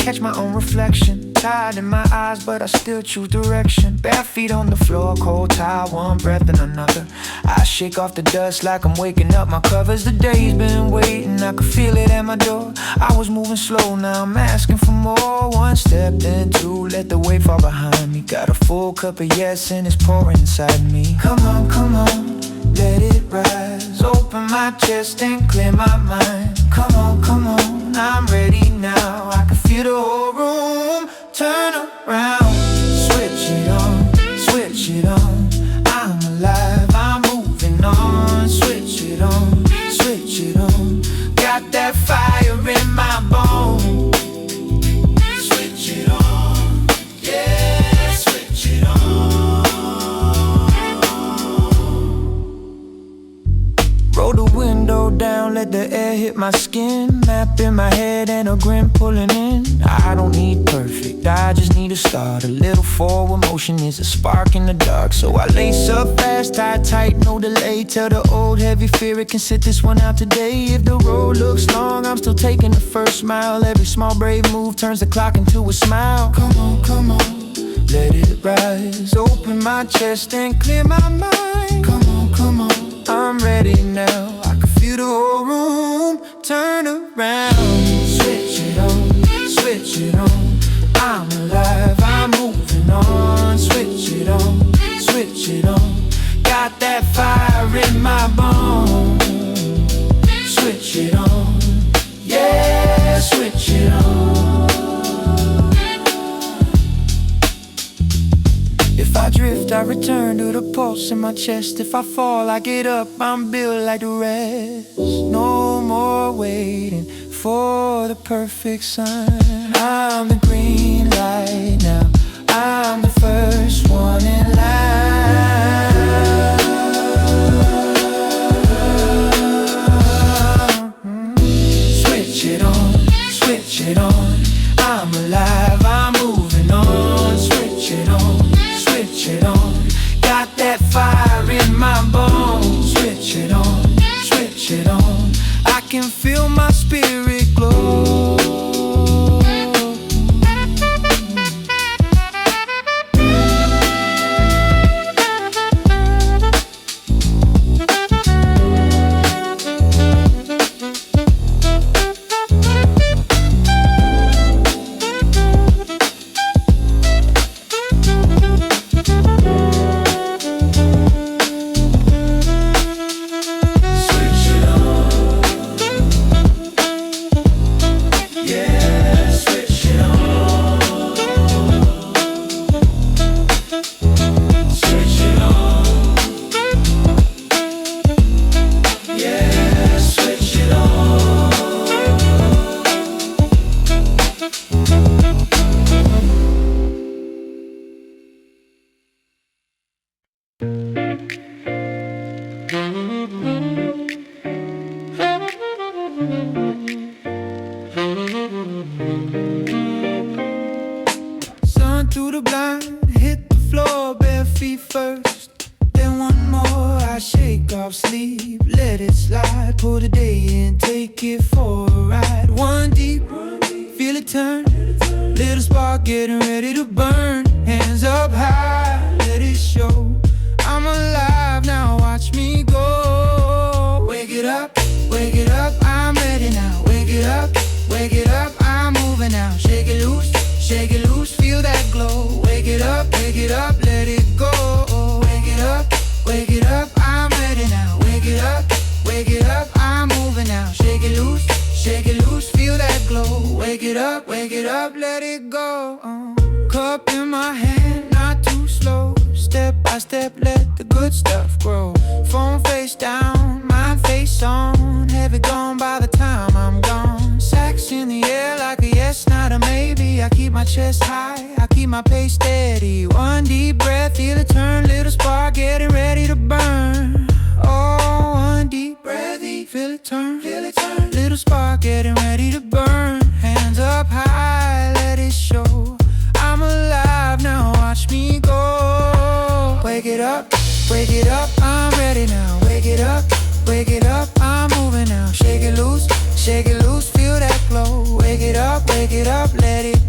catch my own reflection. Tired in my eyes, but I still choose direction. Bare feet on the floor, cold towel, one breath and another. I shake off the dust like I'm waking up my covers. The day's been waiting, I could feel it at my door. I was moving slow, now I'm asking for more. One step, then two, let the weight fall behind me. Got a full cup of yes and it's pouring inside me. Come on, let it rise. Open my chest and clear my mind. Come on, I'm ready now. I can feel the whole room turn around. Switch it on. I'm alive, I'm moving on. Switch it on. Got that fire in my bones. Switch it on, yeah, switch it on. Roll the window down, let the air hit my skin. Map in my head and a grin pulling in. I don't need perfect, I just need a start. A little forward motion is a spark in the dark. So I lace up fast, tie tight, no delay. Tell the old heavy fear it can sit this one out today. If the road looks long, I'm still taking the first mile. Every small brave move turns the clock into a smile. Come on, let it rise. Open my chest and clear my mind. Come on, I'm ready now. I can feel the whole room turn around. Switch it on. I'm alive, I'm moving on. Switch it on. Got that fire in my bones. Switch it on, yeah, switch it on. If I drift, I return to the pulse in my chest. If I fall, I get up, I'm built like the rest. No more waiting for the perfect sign. I'm the green light now, I'm the first one in line. Switch it on, I'm alive, I'm moving on. Switch it on, got that fire in my bones. Switch it on, I can feel my spirit glow. Sun through the blind, hit the floor, bare feet first. Then one more, I shake off sleep, let it slide. Pull the day in, take it for a ride. One deep, feel it turn. Little spark getting ready to burn. Hands up high, let it show. I'm alive now, watch me go. Wake it up, I'm ready now. Wake it up, I'm moving now. Shake it loose, feel that glow. Wake it up, let it go. Wake it up, I'm ready now. Wake it up, I'm moving now. Shake it loose, feel that glow. Wake it up, let it go. Cup in my hand, not too slow. Step by step, let the good stuff grow. Phone face down, mind face on. Heavy gone by the time I'm gone. Sax in the air like a yes, not a maybe. I keep my chest high, I keep my pace steady. One deep breath, feel it turn. Little spark getting ready to burn. Oh, one deep breath, feel it turn. Little spark getting ready to burn. Hands up high, let it show. I'm alive now, watch me go. Wake it up, I'm ready now. Wake it up, I'm moving now. Shake it loose, feel that glow. Wake it up, let it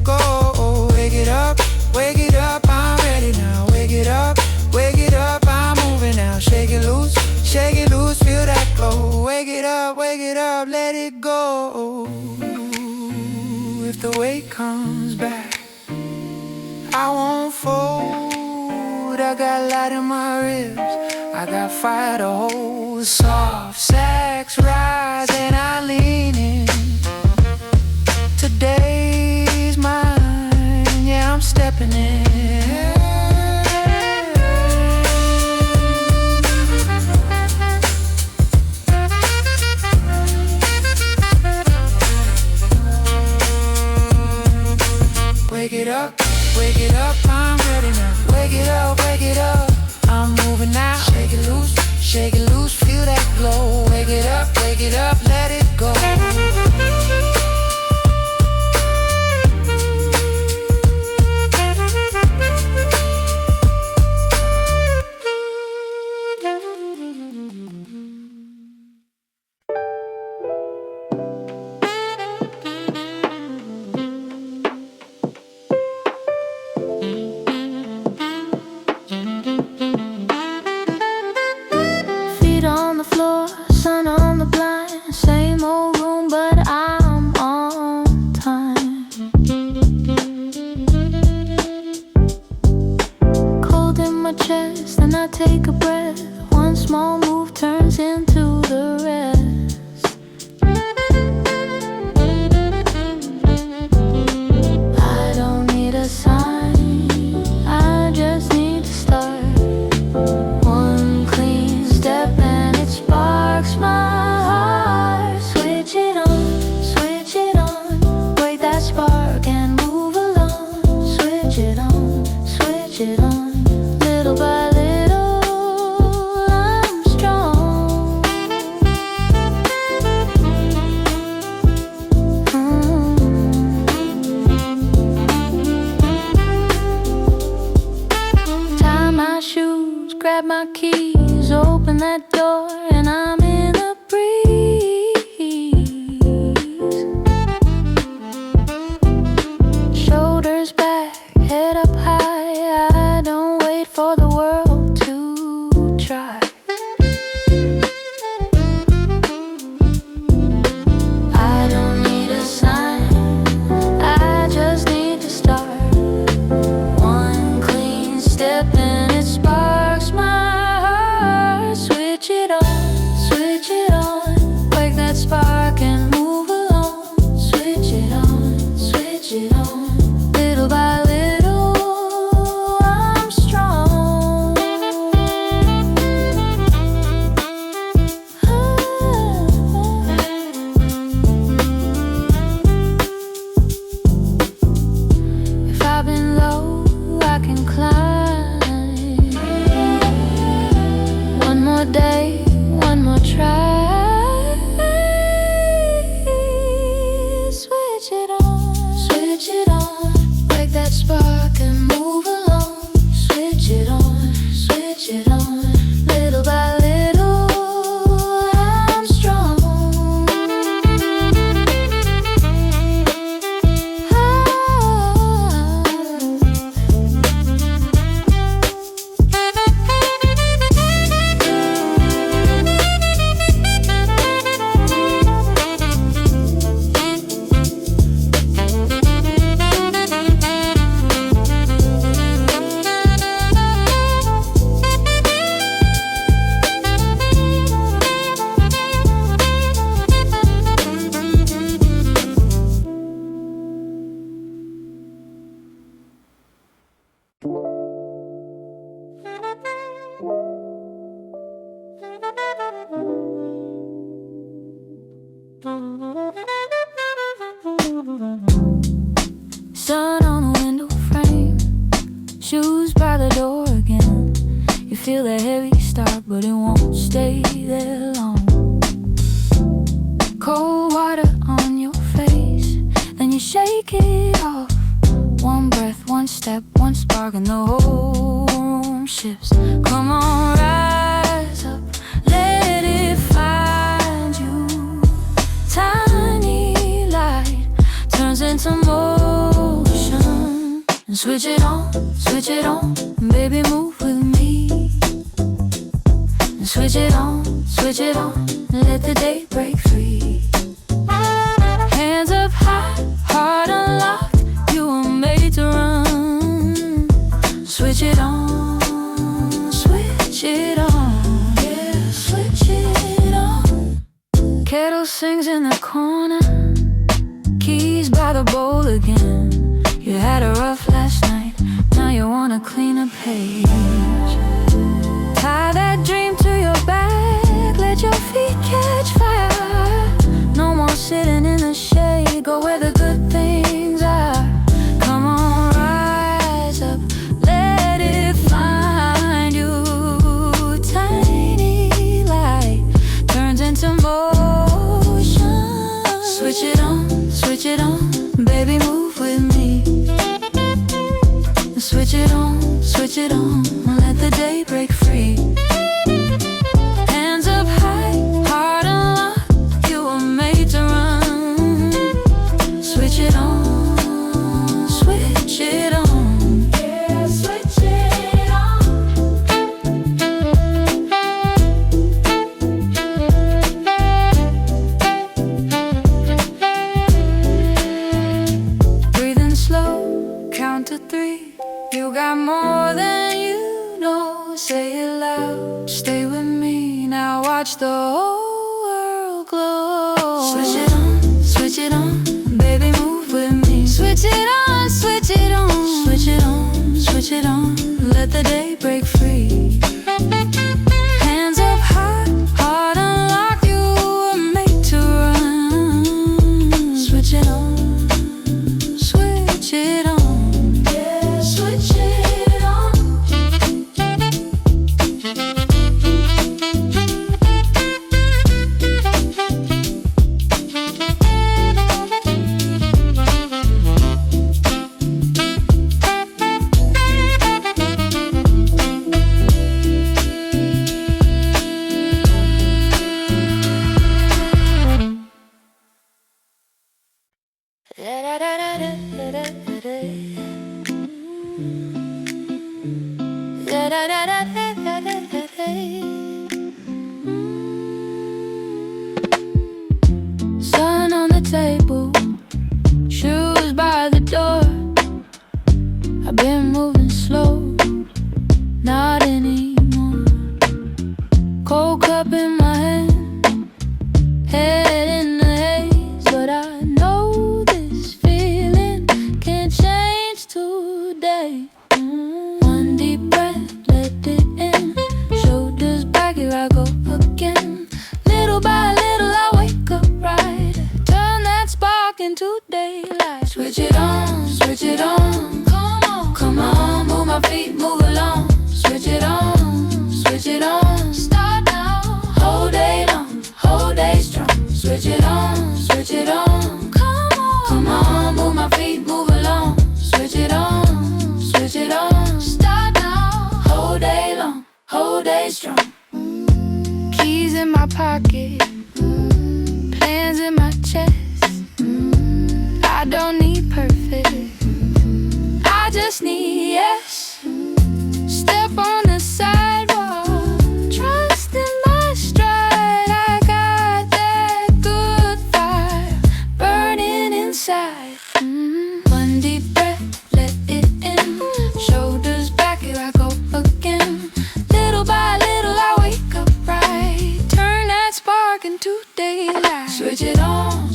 got light in my ribs, I got fire to hold. Soft sex rise and I lean in. Today's mine, yeah, I'm stepping in. Wake it up, I'm ready now. Wake it up, I'm moving now. Shake it loose, feel that glow. Wake it up, let it go. Take a breath, one small move turns into the rest. I don't need a sign, I just need to start. One clean step and it sparks my heart. Switch it on, wake that spark and move along. Switch it on, little by little. Grab my keys, open that door, and I'm in a breeze. Shoulders back, head up high, I don't wait for the world to try. I don't need a sign, I just need to start. One clean step and it sparks my heart. Switch it on, wake that spark and move along. Switch it on, little by little, I'm strong. If I've been low, I can climb. One more day, one more try. Switch it on, wake that spark and move along. Switch it on, little by little, I'm strong. Sun on the window frame, shoes by the door again. You feel the heavy start, but it won't stay there long. Cold water on your face, then you shake it off. One breath, one step, one spark, and the whole room shifts. Come on, rise up, let it find you. Tiny light turns into motion. And switch it on, baby, move with me. And switch it on, let the day break free. Hands up high, heart unlocked, you were made to run. Switch it on, sings in the corner, keys by the bowl again. You had a rough last night, now you want a cleaner page. Tie that dream to your back, let your feet catch fire. No more sitting in the shade, go where the good things are. Come on, rise up, let it find you. Tiny light turns into motion. Switch it on, baby, move with me. Switch it on, let the day break free. Hands up high, heart unlocked, you were made to run. Switch it on, switch it on. Yeah, switch it on. Breathing slow, count to 3. You got more than you know, say it loud. Stay with me, now watch the whole world glow. Switch it on, baby, move with me. Switch it on, switch it on, switch it on, switch it on. Let the day break free. Hands up high, heart unlocked, you were made to run. Switch it on, switch it on. Sun on the table, shoes by the door. I've been moving slow, not anymore. Cold cup in my hand, head in the haze. But I know this feeling can't change today. One deep breath, let it in. Shoulders back, here I go again. Little by little I wake up right. Turn that spark into daylight. Switch it on, come on, move my feet, move along. Switch it on, start now. Whole day long, whole day strong. Switch it on, come on, move my feet, move along. Switch it on, start now. Whole day long, whole day strong. Keys in my pocket, plans in my chest. I don't need perfect, I just need yes. Step on the sidewalk, trust in my stride. I got that good fire burning inside. One deep breath, let it in. Shoulders back, here I go again. Little by little I wake up right. Turn that spark into daylight. Switch it on,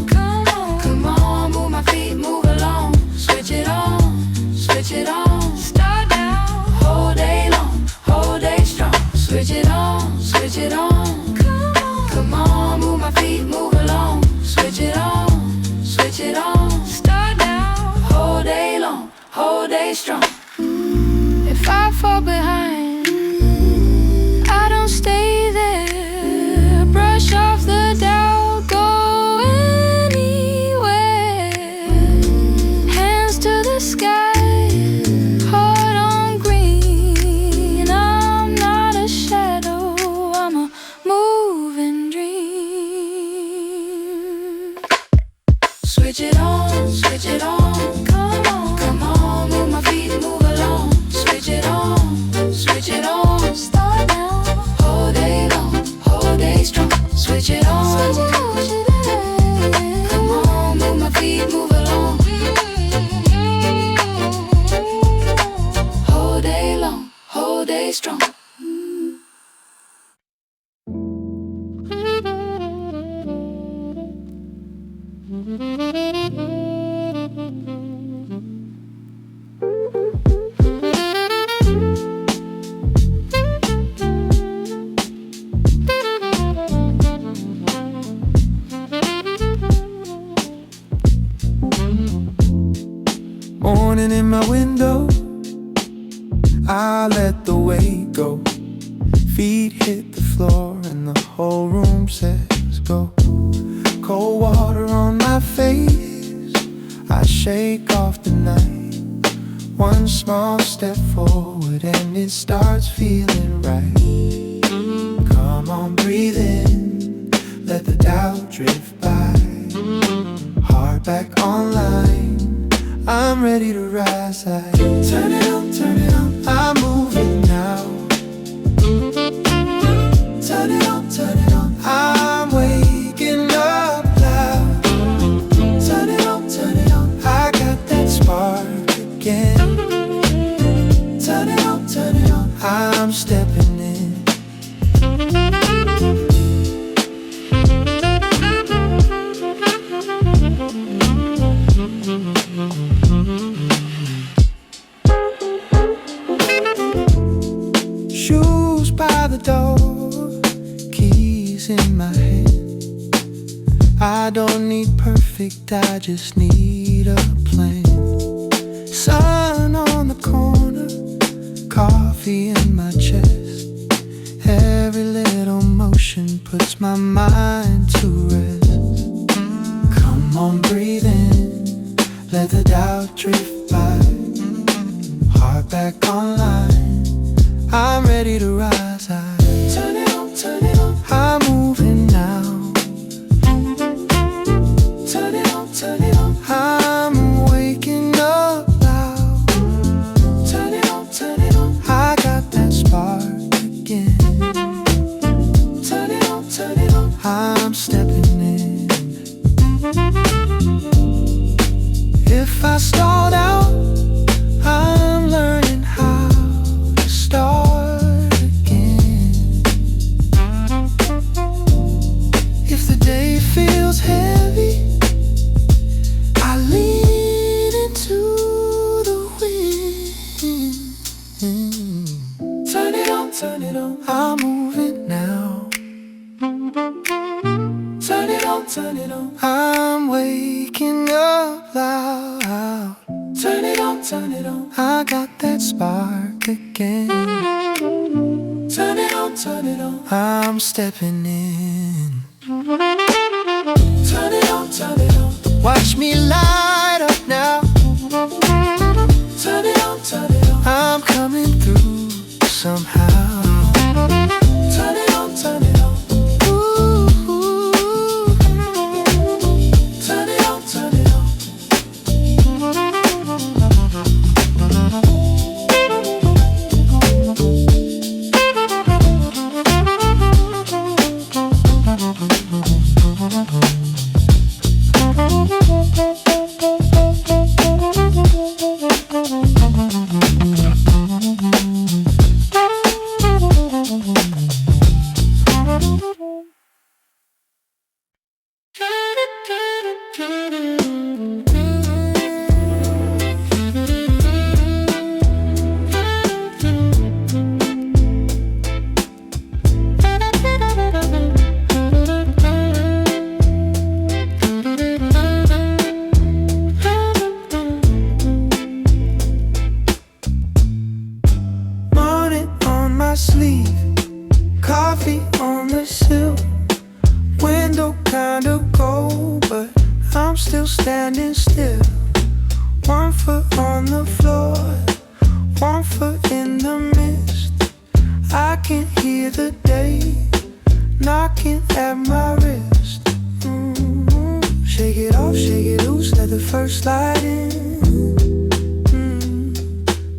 come on, move my feet, move along. Switch it on, start now. Whole day long, whole day strong. Switch it on, come on, move my feet, move along. Switch it on, start now. Whole day long, whole day strong. If I fall behind, I don't stay there. Brush off the doubt, go anywhere. Hands to the sky, heart on green. I'm not a shadow, I'm a moving dream. Switch it on, come on, move my feet, move along. Switch it on, Feet hit the floor and the whole room says go. Cold water on my face, I shake off the night. One small step forward and it starts feeling right. Come on, breathe in, let the doubt drift by. Heart back online, I'm ready to rise. I turn it up, I'm moving now. Turn it up, I'm waking up loud. Turn it up, I got that spark again. Turn it up, I'm stepping in. Shoes by the door, keys in my hand. I don't need perfect, I just need a plan. Sun on the corner, coffee in my chest. Every little motion puts my mind to rest. Come on, breathe in, let the doubt drift by. Heart back online, I'm ready to rise. I turn it up, I'm moving now. Turn it up, I'm waking up loud. Turn it up, I got that spark again. Turn it up, I'm stepping in. If I stalled out, I'm learning how to start again. If the day feels heavy, I lean into the wind. Turn it on, I'm moving now. Turn it on, I'm waking up loud. Turn it on, I got that spark again. Turn it on, I'm stepping in. Turn it on, watch me light up now. Turn it on, I'm coming through somehow. Turn it on, ooh, turn it on, sleeve, coffee on the sill. Window kinda cold, but I'm still standing still. One foot on the floor, one foot in the mist. I can hear the day knocking at my wrist. Shake it off, shake it loose, let the first light in.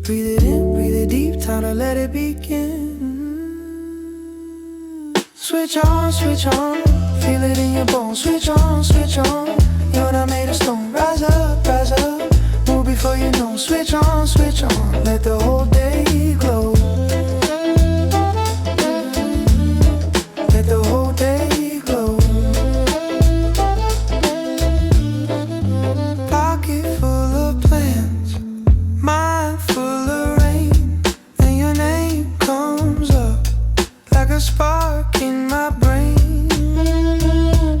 Breathe it in, breathe it deep, time to let it begin. Switch on, feel it in your bones. Switch on, you're not made of stone. Rise up, move before you know. Switch on, let the whole day glow. Let the whole day glow. Pocket full of plans, mind full of rain, and your name comes up like a spark in my brain.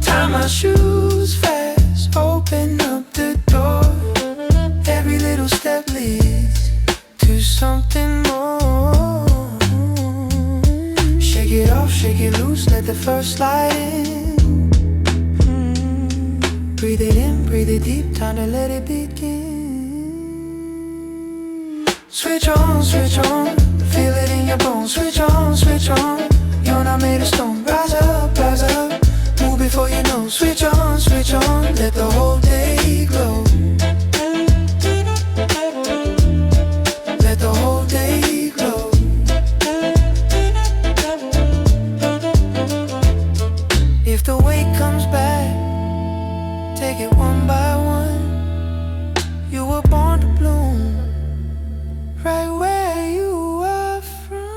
Tie my shoes fast, open up the door. Every little step leads to something more. Shake it loose, let the first slide in. Breathe it in, breathe it deep, time to let it begin. Switch on, feel it in your bones. Switch on, you're not made of stone. Rise up, move before you know. Switch on, let the whole day glow. Let the whole day glow. If the weight comes back, take it one by one. You were born to bloom, right where you are from.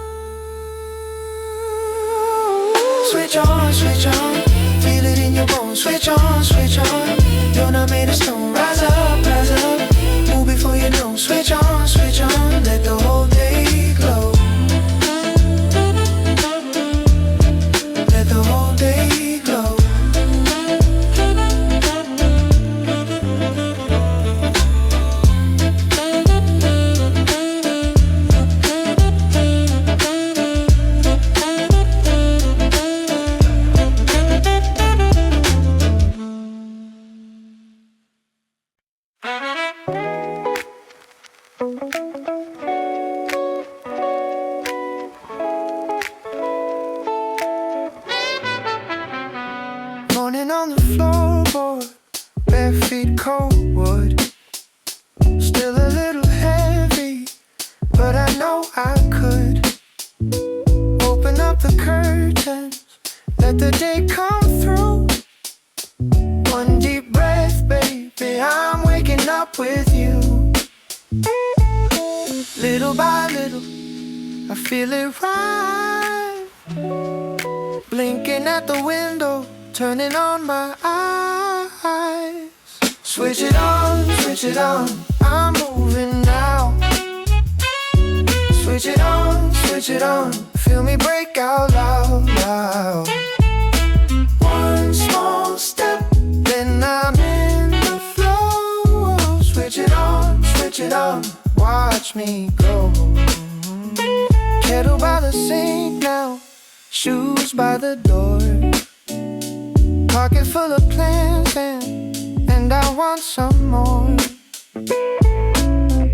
Switch on, feel it in your bones. Switch on, you're not made of stone. Rise up, move before you know. Switch on, let the whole day glow. Let the whole day glow. Morning on the floorboard, bare feet cold wood. Still a little heavy, but I know I could. Open up the curtains, let the day come through. One deep breath, baby, I'm waking up with you. Little by little, I feel it right. Blinking at the window, turning on my eyes. Switch it on, I'm moving now. Switch it on, feel me break out loud. One small step, then I'm in the flow. Switch it on, watch me go. Kettle by the sink now, shoes by the door. Pocket full of plans and I want some more.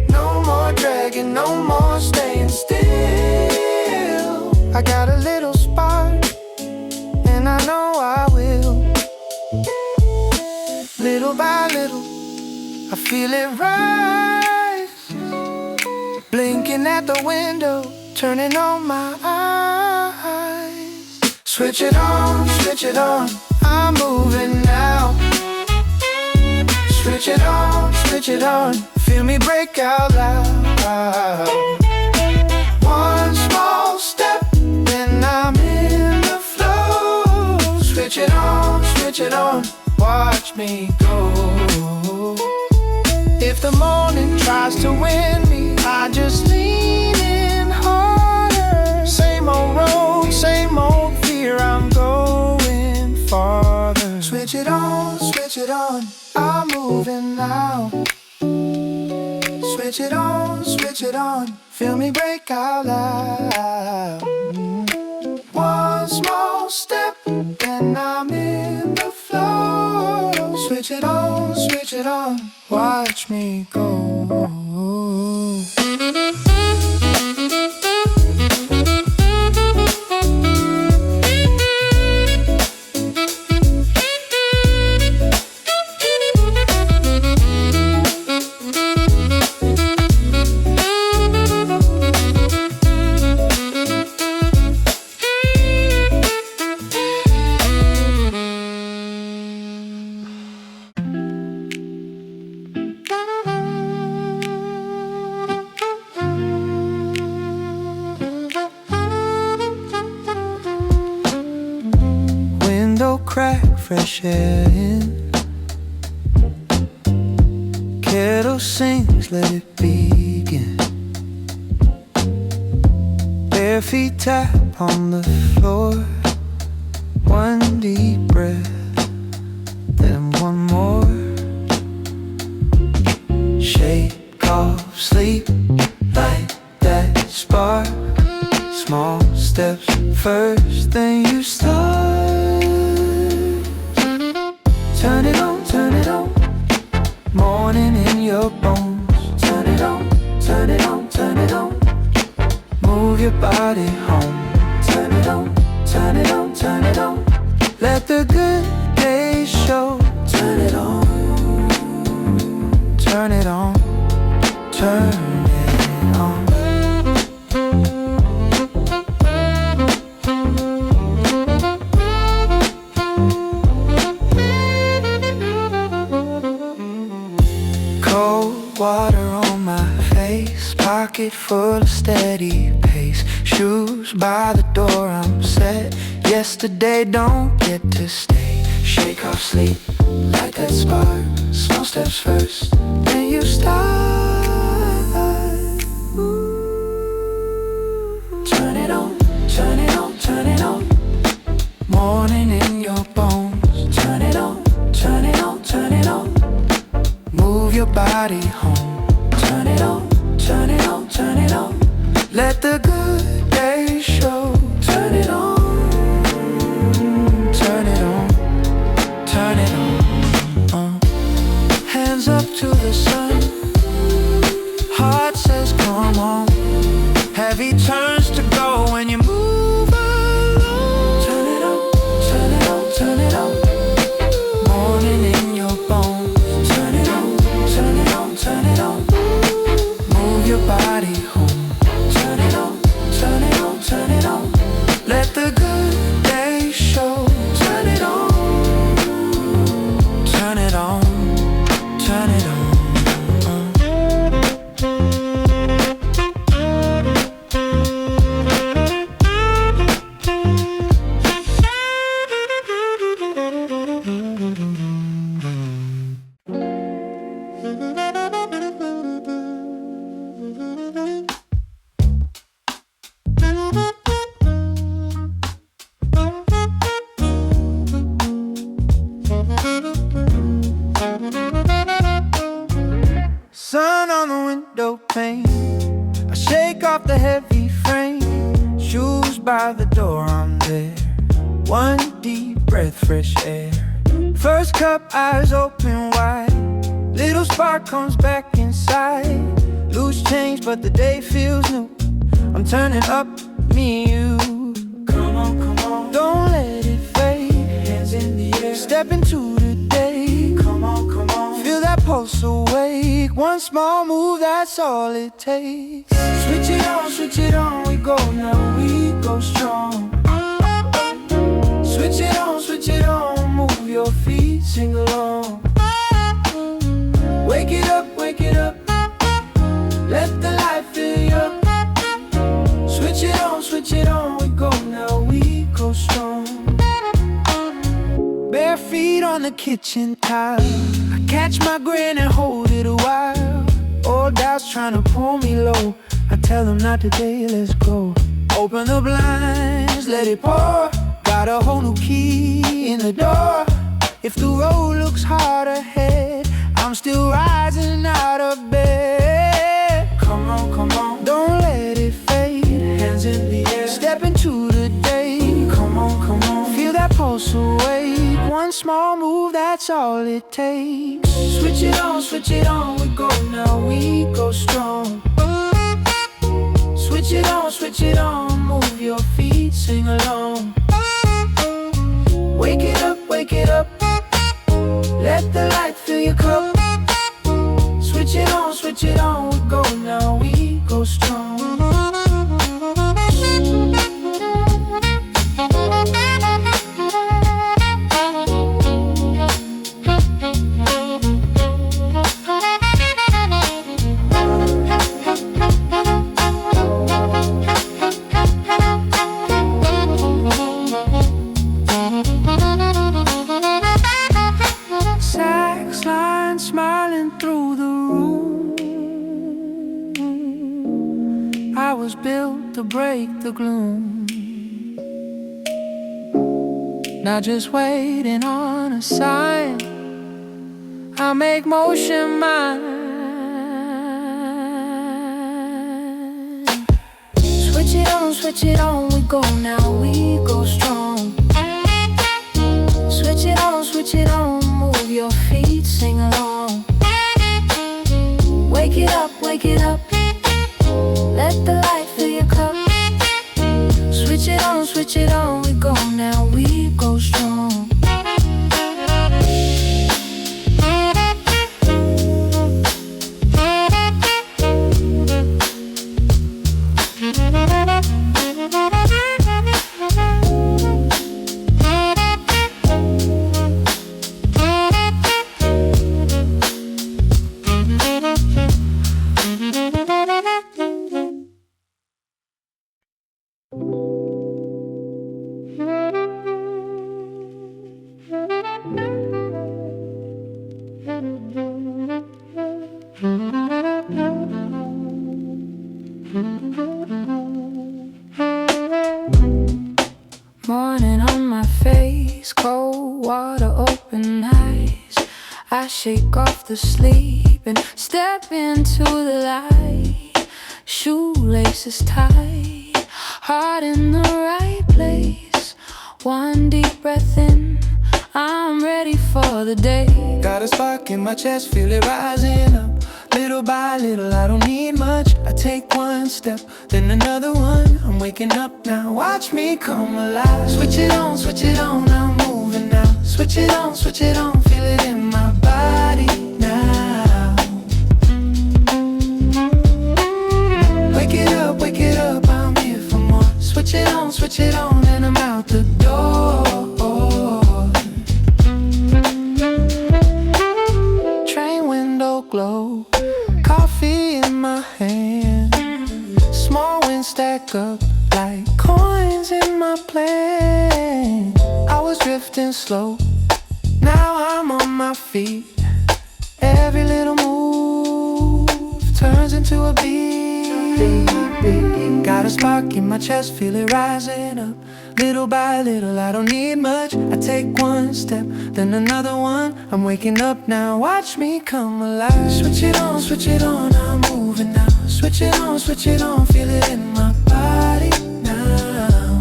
No more dragging, no more staying still. I got a little spark and I know I will. Little by little, I feel it rise. Blinking at the window, turning on my eyes. Switch it on, I'm moving now. Switch it on, feel me break out loud. One small step, then I'm in the flow. Switch it on, watch me go. If the morning tries to win me, I just lean in harder. Same old road, same old fear, I'm going farther. Switch it on, I'm moving now. Switch it on, feel me break out loud. One small step, then I'm in the flow. Switch it on, watch me go. Crack, fresh air in. Kettle sings, let it begin. Bare feet tap on the floor. One deep breath, then one more. Shake off sleep, light that spark. Small steps first, first, then you start. Turn it on, turn it on. Morning in your bones. Turn it on, turn it on, turn it on. Move your body home. Turn it on, turn it on, turn it on. Let the good days show. Turn it on, turn it on, turn it on. Cold water on my face, pocket full of steady pace. Shoes by the door, I'm set. Yesterday don't get to stay. Shake off sleep, light that spark. Small steps first, then you start. Turn it on, turn it on, turn it on. Morning in your bones. Turn it on, turn it on, turn it on. Move your body home. Turn it on, turn it on, turn it on. Let the good days show. Turn it on, turn it on, turn it on. Hands up to the sun. Heart says come on. Heavy turns to go when you move along. Turn it on, turn it on, turn it on. Morning in your bones. Turn it on, turn it on, turn it on. Move your body home. Turn it on, turn it on, turn it on. Let the good days show. Turn it on, turn it on, turn it on. Sun on the window pane, I shake off the heavy frame. Shoes by the door, I'm there. One deep breath, fresh air. First cup, eyes open wide. Little spark comes back inside. Loose change, but the day feels new. I'm turning up, me and you. Come on, come on. Don't let it fade. Hands in the air. Step into the day. Come on, come on. Feel that pulse awake. One small move, that's all it takes. Switch it on, we go now, we go strong. Switch it on, move your feet, sing along. Wake it up, let the light fill you up. Switch it on, we go now, we go strong. Bare feet on the kitchen tile, I catch my grin and hold it a while. Old doubts trying to pull me low, I tell them not today, let's go. Open the blinds, let it pour. Got a whole new key in the door. If the road looks hard ahead, I'm still rising out of bed. Come on, come on. Don't let it fade. Hands in the air. Step into the day. Come on, come on. Feel that pulse awake. One small move, that's all it takes. Switch it on, we go now, we go strong. Switch it on, move your feet, sing along. Wake it up, let the light fill your cup. Switch it on, we go now, we go strong. Smiling through the room, I was built to break the gloom. Not just waiting on a sign, I make motion mine. switch it on, we go now, we go strong. Switch it on, move your feet, sing along. Wake it up, let the light fill your cup. Switch it on, we go now, we go strong. Morning on my face, cold water, open eyes. I shake off the sleep and step into the light. Shoelaces tight, heart in the right place. One deep breath in, I'm ready for the day. Got a spark in my chest, feel it rising up. Little by little, I don't need much. I take one step, then another one. I'm waking up now, watch me come alive. Switch it on, I'm moving now. Switch it on, feel it in my body now. Wake it up, I'm here for more. Switch it on, and I'm out the door. Train window glow, coffee in my hand. Small wins stack up like coins in my plan. I was drifting slow, now I'm on my feet. Every little move turns into a beat. Got a spark in my chest, feel it rising up. Little by little, I don't need much. I take one step, then another one. I'm waking up now, watch me come alive. Switch it on, I'm moving now. Switch it on, feel it in my body now.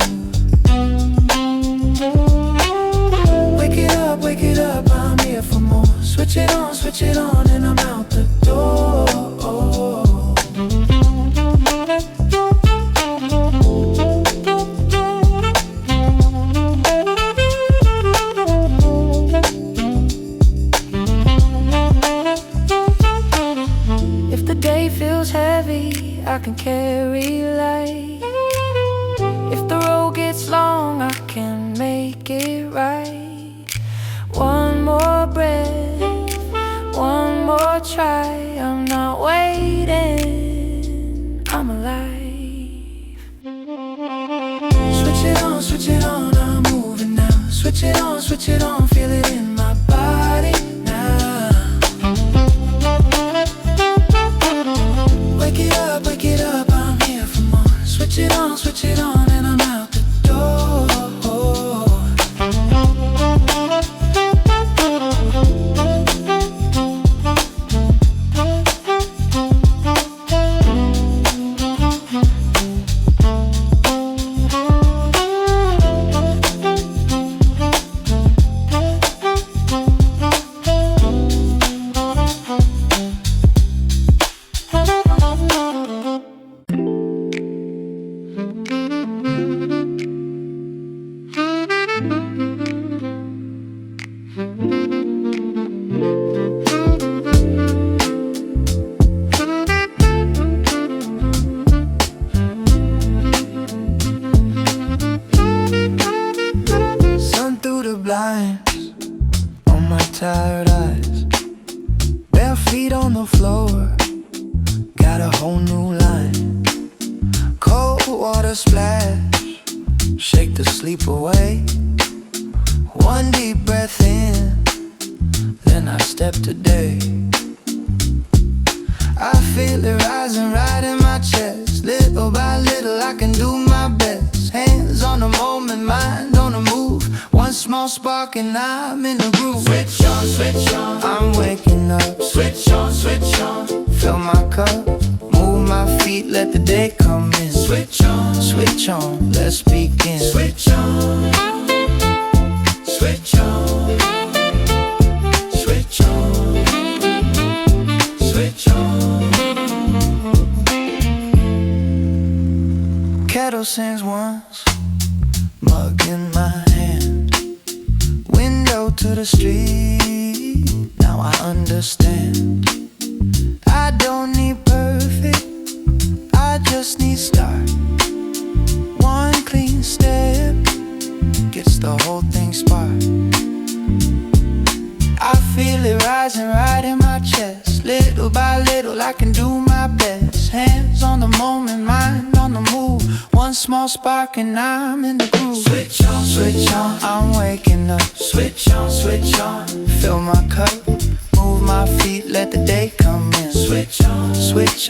Wake it up, I'm here for more. Switch it on, and I'm out the door. I can carry light. If the road gets long, I can make it right. One more breath, one more try. I'm not waiting, I'm alive. Switch it on, I'm moving now. Switch it on, feel it in my body now. Wake it up, I'm here for more. Switch it on, and I'm out the door. Blinds on my tired eyes, bare feet on the floor, got a whole new line. Cold water splash, shake the sleep away. One deep breath in, then I step today. I feel it rising right in my chest. Little by little I can do my best. Hands on the moment, mind on the move. One small spark and I'm in the groove. Switch on, I'm waking up. Switch on, fill my cup. Move my feet, let the day come in. Switch on, let's begin. Switch on, switch on, switch on, switch on. Kettle sings once, mug in my hand, window to the street. Now I understand. I don't need perfect, I just need start. One clean step gets the whole thing sparked. I feel it rising right in my chest. Little by little I can do my best. Hands on the moment, mind on the move. One small spark and I'm in the groove. Switch on, switch on, I'm waking up. Switch on, fill my cup. Move my feet, let the day come in. Switch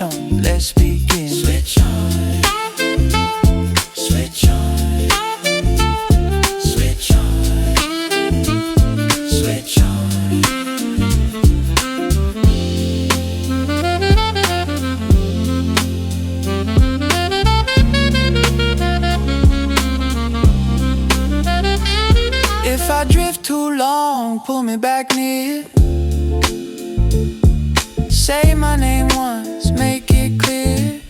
on, let's begin. Switch on, switch on, switch on, switch on. If I drift too long, pull me back near. Say my name once, make it clear.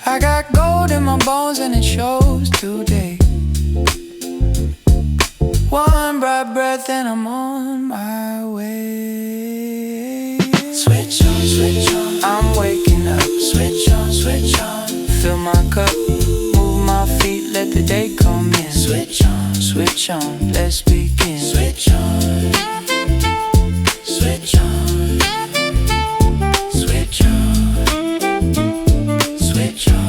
I got gold in my bones and it shows today. One bright breath and I'm on my way. Switch on, I'm waking up. Switch on, fill my cup. Move my feet, let the day come in. Switch on, let's begin. Switch on, switch on, switch on, switch on.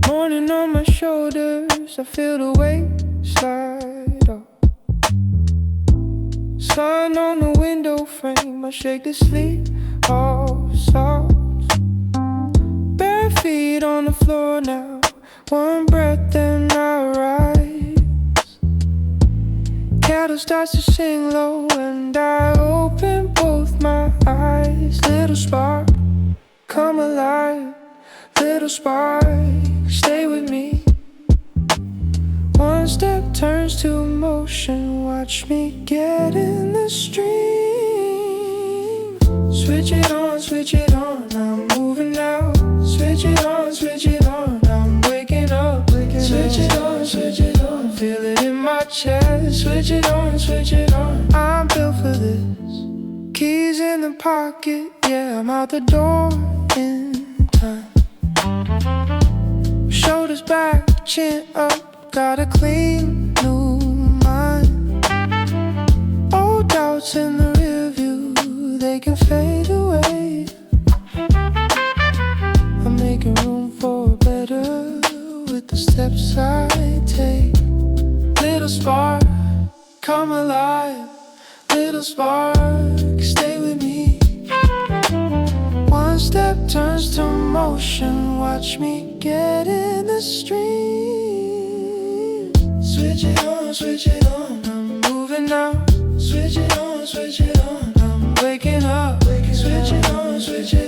Morning on my shoulders, I feel the weight slide off. Sun on the window frame, I shake the sleep off socks. Bare feet on the floor now, one breath then I rise. Cattle starts to sing low and I open both my eyes. Little spark, come alive. Little spark, stay with me. One step turns to motion, watch me get in the stream. Switch it on, I'm moving now. Switch it on, I'm waking up. Switch it on, feel it in my chest. Switch it on, I'm built for this. Keys in the pocket, yeah, I'm out the door in time. Shoulders back, chin up, got a clean new mind. Old doubts in the rear view, they can fade away. I'm making room for better with the steps I take. Little spark, come alive. Little spark, stay with me. One step turns to motion, watch me get in the stream. Switch it on, I'm moving now. Switch it on, I'm waking up. Switch it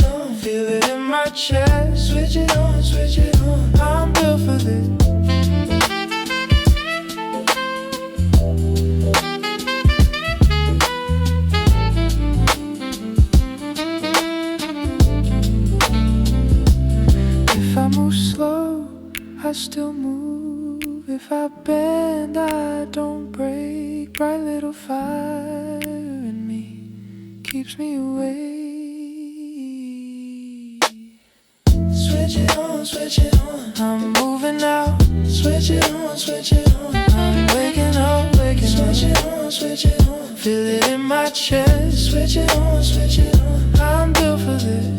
on, feel it in my chest. Switch it on, I'm built for this. If I move slow, I still move. If I bend, I don't break. Bright little fire in me keeps me awake. Switch it on, I'm moving now. Switch it on, I'm waking up. Switch it on, feel it in my chest. Switch it on, I'm built for this.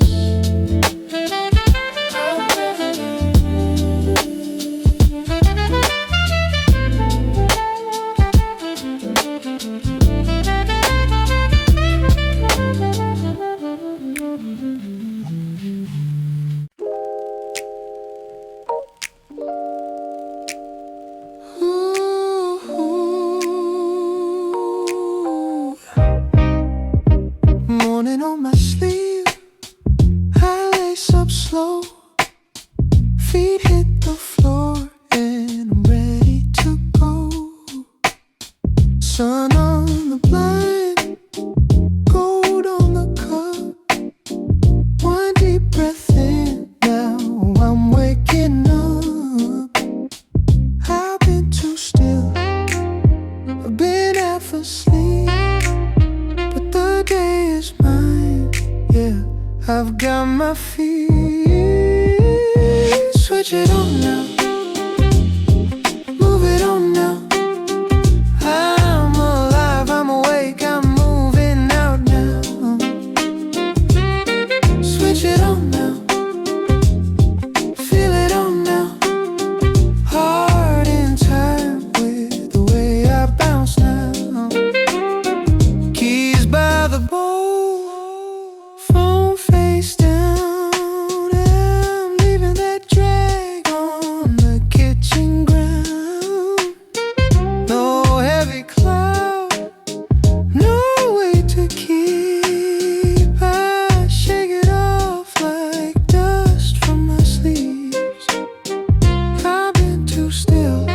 Sun on the blind, gold on the cup. One deep breath in, now I'm waking up. I've been too still, I've been half asleep, but the day is mine, yeah. I've got my feet. Switch it on now, move it on now. I'm alive, I'm awake, I'm moving out now. Switch it on now, feel it on now. Heart in time with the way I bounce now. Keys by the bowl, phone face down. I'm leaving that drag on the kitchen ground. No heavy cloud, no way to keep. I shake it off like dust from my sleeves. I've been too still,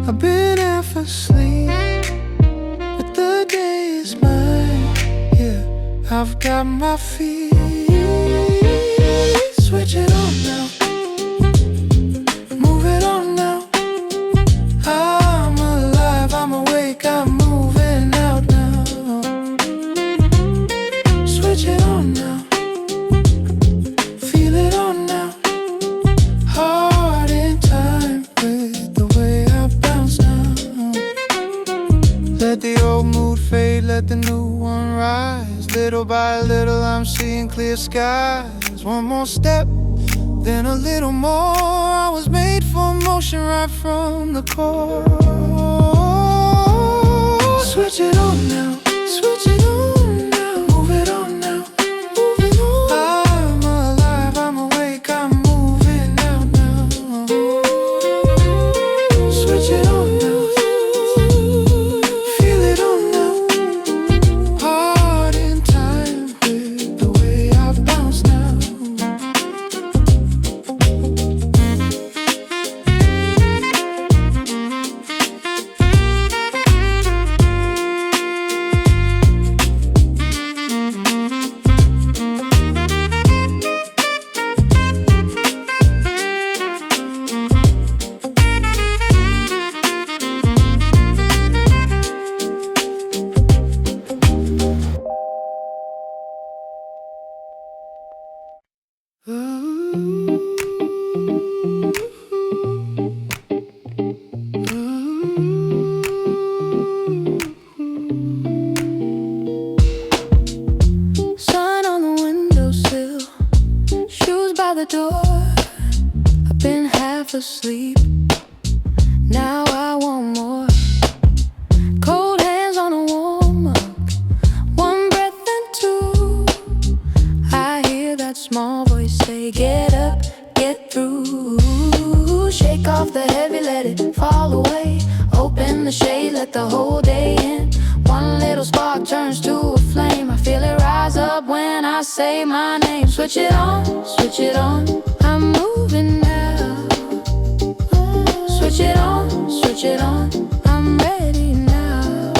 I've been half asleep, but the day is mine, yeah. I've got my feet. Switch it on now, move it on now. I'm alive, I'm awake, I'm moving out now. Switch it on now, feel it on now. Heart in time with the way I bounce now. Let the old mood fade, let the new one rise. Little by little I'm seeing clear skies. One more step, then a little more. I was made for motion right from the core. Switch it on now, switch it on now. Move it on now, move it on. I'm alive, I'm awake, I'm moving out now. Switch it on now, feel it on now. Heart in time with the way I bounce now. Sun on the windowsill, shoes by the door. I've been half asleep, now I want more. Cold hands on a warm mug, one breath and two. I hear that small voice say, get up, get through. Shake off the heavy, let it fall away. Open the shade, let the whole day in. One little spark turns to a flame. I feel it rise up when I say my name. Switch it on, switch it on. I'm moving now. Switch it on, switch it on. I'm ready now.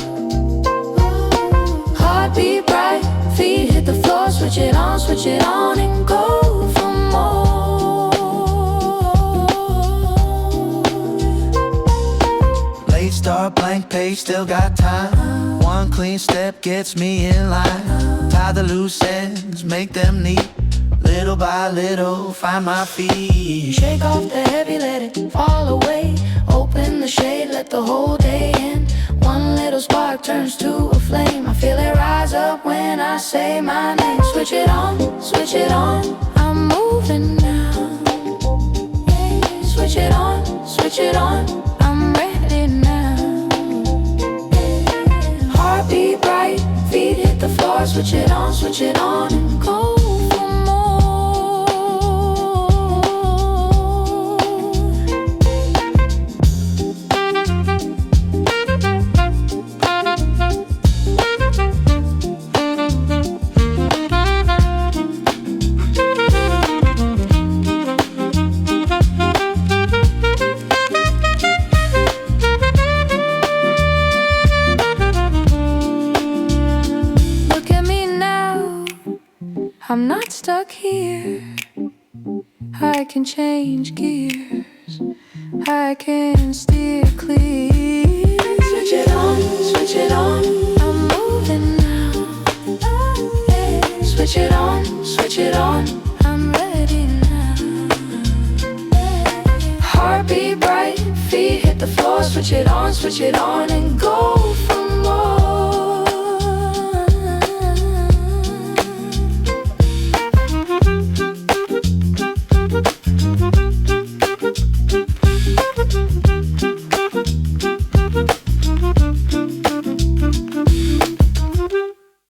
Heartbeat bright, feet hit the floor. Switch it on and go for more. Late start, blank page, still got time. One clean step gets me in line. Tie the loose ends, make them neat. Little by little, find my feet. Shake off the heavy, let it fall away. Open the shade, let the whole day in. One little spark turns to a flame. I feel it rise up when I say my name. Switch it on, switch it on. I'm moving now. Switch it on, switch it on. I'm ready now. Heartbeat bright, feet hit the floor. Switch it on and go for more. I'm not stuck here. I can change gears, I can steer clear. Switch it on, switch it on, I'm moving now. Switch it on, switch it on, I'm ready now. Heartbeat bright, feet hit the floor. Switch it on and go